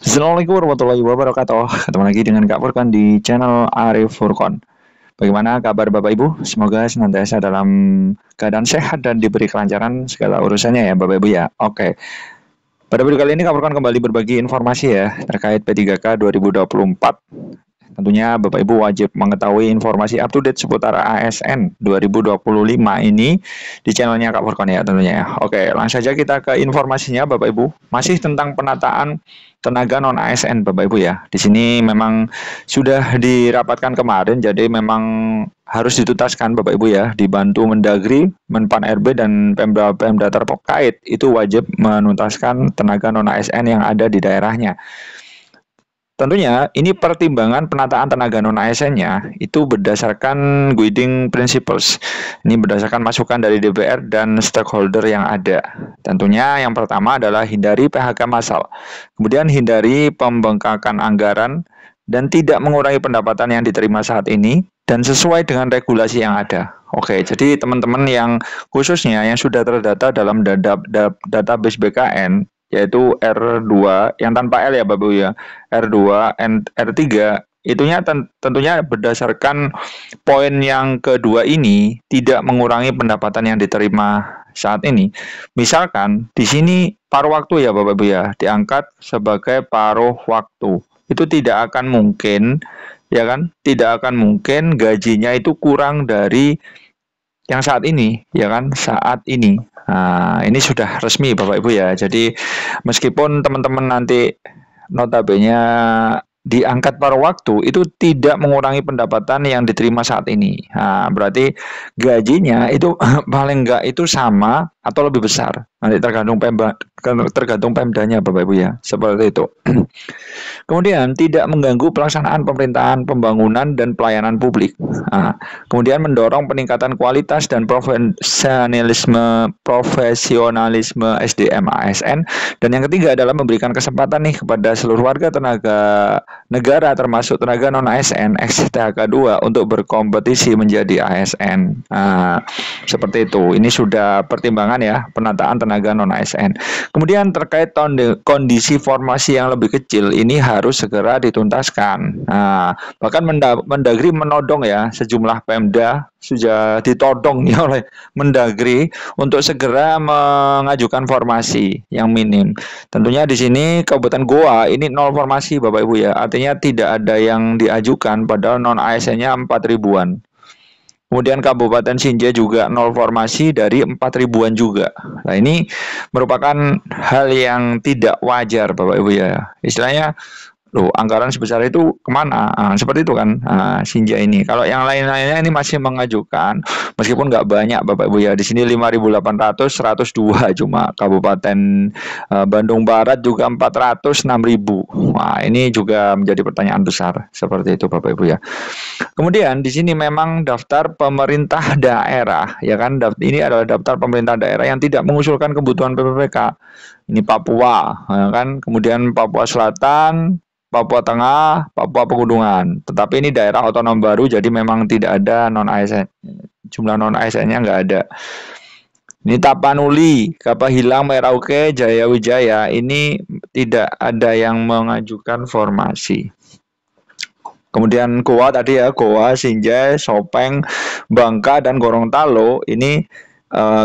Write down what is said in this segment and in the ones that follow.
Assalamualaikum warahmatullahi wabarakatuh. Ketemu lagi dengan Kak Furkan di channel Arif Furkon. Bagaimana kabar Bapak Ibu? Semoga senantiasa dalam keadaan sehat dan diberi kelancaran segala urusannya ya Bapak Ibu ya. Oke. Pada video kali ini Kak Furkan kembali berbagi informasi ya terkait P3K 2024. Tentunya Bapak Ibu wajib mengetahui informasi up to date seputar ASN 2025 ini di channelnya Kak Furkon ya tentunya ya. Oke, langsung saja kita ke informasinya Bapak Ibu. Masih tentang penataan tenaga non ASN Bapak Ibu ya. Di sini memang sudah dirapatkan kemarin, jadi memang harus dituntaskan Bapak Ibu ya, dibantu Mendagri, Menpan RB dan Pemda terkait itu wajib menuntaskan tenaga non ASN yang ada di daerahnya. Tentunya ini pertimbangan penataan tenaga non ASN-nya itu berdasarkan guiding principles. Ini berdasarkan masukan dari DPR dan stakeholder yang ada. Tentunya yang pertama adalah hindari PHK massal. Kemudian hindari pembengkakan anggaran dan tidak mengurangi pendapatan yang diterima saat ini dan sesuai dengan regulasi yang ada. Oke, jadi teman-teman yang khususnya yang sudah terdata dalam database BKN yaitu R2 yang tanpa L ya Bapak Ibu ya. R2 and R3 itunya tentunya berdasarkan poin yang kedua ini tidak mengurangi pendapatan yang diterima saat ini. Misalkan di sini paruh waktu ya Bapak Ibu ya, diangkat sebagai paruh waktu. Itu tidak akan mungkin ya kan? Tidak akan mungkin gajinya itu kurang dari yang saat ini ya kan? Saat ini. Nah, ini sudah resmi Bapak Ibu ya. Jadi meskipun teman-teman nanti notabene diangkat paruh waktu itu tidak mengurangi pendapatan yang diterima saat ini. Nah, berarti gajinya itu paling enggak itu sama atau lebih besar. Nanti tergantung Pemdanya Bapak Ibu ya. Seperti itu. Kemudian tidak mengganggu pelaksanaan pemerintahan, pembangunan dan pelayanan publik. Nah, kemudian mendorong peningkatan kualitas dan profesionalisme SDM ASN. Dan yang ketiga adalah memberikan kesempatan nih kepada seluruh warga tenaga negara termasuk tenaga non ASN XTHK 2 untuk berkompetisi menjadi ASN. Nah, seperti itu. Ini sudah pertimbangan ya penataan tenaga non ASN. Kemudian terkait kondisi formasi yang lebih kecil ini harus segera dituntaskan. Nah, bahkan Mendagri menodong ya sejumlah Pemda sudah ditodong ya oleh Mendagri untuk segera mengajukan formasi yang minim. Tentunya di sini Kabupaten Goa ini nol formasi Bapak Ibu ya. Artinya tidak ada yang diajukan padahal non ASN-nya 4 ribuan. Kemudian Kabupaten Sinja juga nol formasi dari 4 ribuan juga. Nah ini merupakan hal yang tidak wajar Bapak Ibu ya. Istilahnya loh anggaran sebesar itu kemana? Seperti itu kan Sinja ini. Kalau yang lain-lainnya ini masih mengajukan meskipun nggak banyak Bapak Ibu ya. Di sini 5.800, 102 cuma. Kabupaten Bandung Barat juga 400, 6.000. Wah ini juga menjadi pertanyaan besar seperti itu Bapak Ibu ya. Kemudian di sini memang daftar pemerintah daerah ya kan. Ini adalah daftar pemerintah daerah yang tidak mengusulkan kebutuhan PPPK. Ini Papua ya kan. Kemudian Papua Selatan, Papua Tengah, Papua Pegunungan. Tetapi ini daerah otonom baru, jadi memang tidak ada non ASN. Jumlah non ASN-nya nggak ada. Ini Tapanuli, Kapahilang, Merauke, Jaya Wijaya. Ini tidak ada yang mengajukan formasi. Kemudian Goa tadi ya, Goa, Sinjai, Sopeng, Bangka, dan Gorontalo. Ini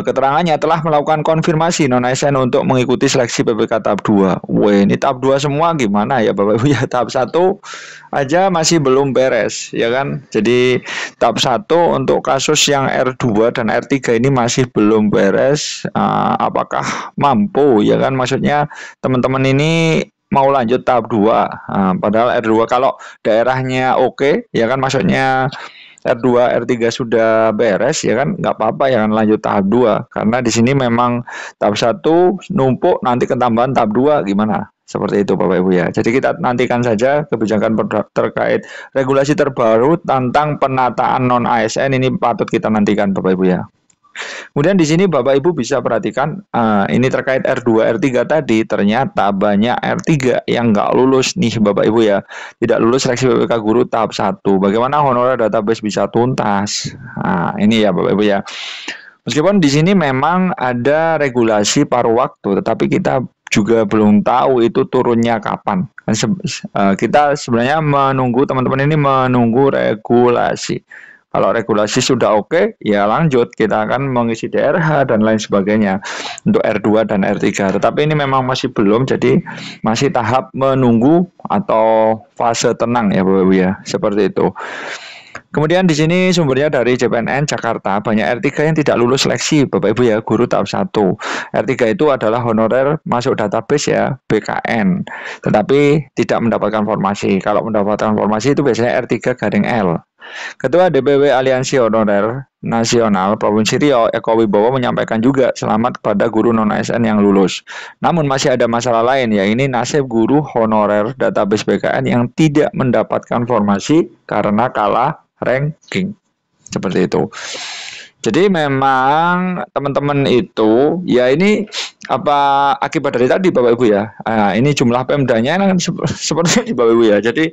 keterangannya telah melakukan konfirmasi non ASN untuk mengikuti seleksi PPK tahap 2. Wah, ini tahap 2 semua gimana ya Bapak Ibu ya? Tahap 1 aja masih belum beres ya kan. Jadi tahap 1 untuk kasus yang R2 dan R3 ini masih belum beres. Apakah mampu ya kan? Maksudnya teman-teman ini mau lanjut tahap 2. Padahal R2 kalau daerahnya oke ya kan, maksudnya R2, R3 sudah beres ya kan, nggak apa-apa ya kan lanjut tahap 2 karena di sini memang tahap 1 numpuk nanti ketambahan tahap 2 gimana? Seperti itu Bapak Ibu ya. Jadi kita nantikan saja kebijakan terkait regulasi terbaru tentang penataan non ASN ini patut kita nantikan Bapak Ibu ya. Kemudian di sini Bapak Ibu bisa perhatikan ini terkait R2, R3 tadi ternyata banyak R3 yang nggak lulus nih Bapak Ibu ya. Tidak lulus seleksi PPK guru tahap 1. Bagaimana honorer database bisa tuntas? Nah, ini ya Bapak Ibu ya. Meskipun di sini memang ada regulasi paruh waktu, tetapi kita juga belum tahu itu turunnya kapan. Kita sebenarnya menunggu, teman-teman ini menunggu regulasi. Kalau regulasi sudah oke, ya lanjut kita akan mengisi DRH dan lain sebagainya untuk R2 dan R3. Tetapi ini memang masih belum, jadi masih tahap menunggu atau fase tenang ya Bapak Ibu ya, seperti itu. Kemudian di sini sumbernya dari CPNN Jakarta, banyak R3 yang tidak lulus seleksi Bapak Ibu ya, guru tahap 1. R3 itu adalah honorer masuk database ya, BKN. Tetapi tidak mendapatkan formasi. Kalau mendapatkan formasi itu biasanya R3-L. Ketua DPW Aliansi Honorer Nasional Provinsi Riau, Eko Wibowo menyampaikan juga selamat kepada guru non-ASN yang lulus. Namun masih ada masalah lain, yaitu nasib guru honorer database BKN yang tidak mendapatkan formasi karena kalah ranking. Seperti itu. Jadi memang teman-teman itu ya ini apa akibat dari tadi Bapak Ibu ya. Ini jumlah Pemdanya kan seperti ini Bapak Ibu ya. Jadi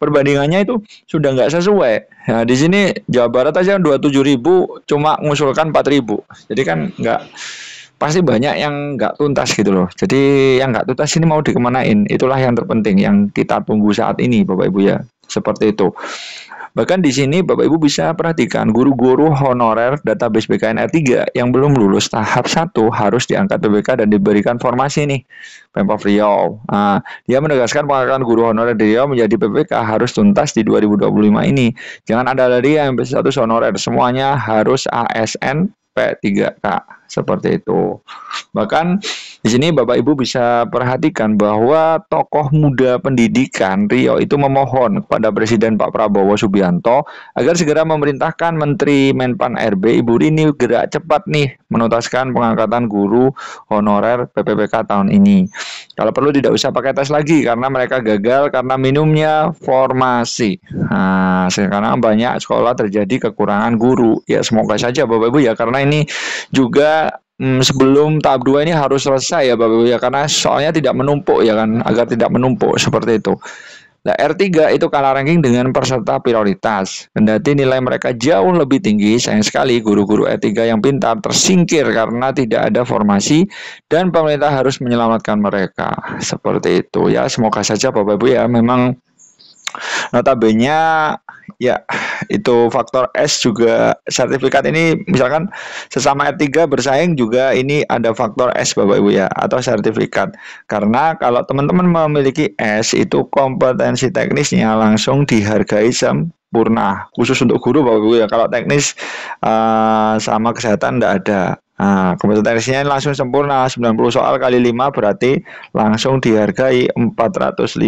perbandingannya itu sudah nggak sesuai. Nah, di sini Jawa Barat aja 27.000 cuma mengusulkan 4.000. Jadi kan nggak pasti banyak yang nggak tuntas gitu loh. Jadi yang nggak tuntas ini mau dikemanain. Itulah yang terpenting yang kita tunggu saat ini Bapak Ibu ya. Seperti itu. Bahkan di sini Bapak Ibu bisa perhatikan guru-guru honorer database BKN R3 yang belum lulus tahap 1 harus diangkat PBK dan diberikan formasi nih Pemprov Riau. Dia menegaskan pengangkatan guru honorer di Riau menjadi PBK harus tuntas di 2025 ini. Jangan ada lagi yang berstatus honorer, semuanya harus ASN P3K seperti itu. Bahkan di sini Bapak Ibu bisa perhatikan bahwa tokoh muda pendidikan Riau itu memohon kepada Presiden Pak Prabowo Subianto agar segera memerintahkan Menteri Menpan RB Ibu Rini gerak cepat nih menuntaskan pengangkatan guru honorer PPPK tahun ini. Kalau perlu tidak usah pakai tes lagi karena mereka gagal karena minumnya formasi. Nah, sekarang banyak sekolah terjadi kekurangan guru. Ya semoga saja Bapak Ibu ya, karena ini juga sebelum tahap 2 ini harus selesai ya Bapak Ibu ya, karena soalnya tidak menumpuk ya kan, agar tidak menumpuk seperti itu. Nah, R3 itu kalah ranking dengan peserta prioritas. Kendati nilai mereka jauh lebih tinggi, sayang sekali guru-guru R3 yang pintar tersingkir karena tidak ada formasi dan pemerintah harus menyelamatkan mereka. Seperti itu ya, semoga saja Bapak Ibu ya, memang notabene ya itu faktor S juga sertifikat ini misalkan sesama R3 bersaing juga ini ada faktor S Bapak Ibu ya, atau sertifikat. Karena kalau teman-teman memiliki S itu kompetensi teknisnya langsung dihargai sempurna, khusus untuk guru Bapak Ibu ya. Kalau teknis sama kesehatan tidak ada. Nah, kompetensinya langsung sempurna, 90 soal kali 5 berarti langsung dihargai 450.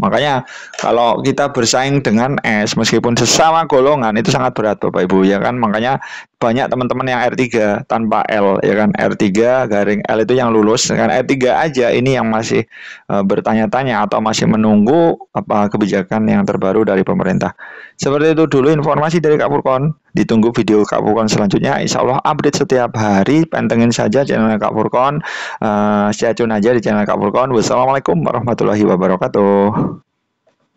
Makanya kalau kita bersaing dengan S meskipun sesama golongan itu sangat berat Bapak Ibu ya kan. Makanya banyak teman-teman yang R3 tanpa L ya kan, R3-L itu yang lulus, dengan R3 aja ini yang masih bertanya-tanya atau masih menunggu apa kebijakan yang terbaru dari pemerintah. Seperti itu dulu informasi dari Kak Furkon. Ditunggu video Kak Furkon selanjutnya. Insya Allah update setiap hari. Pantengin saja channel Kak Furkon. Stay tune aja di channel Kak Furkon. Wassalamualaikum warahmatullahi wabarakatuh.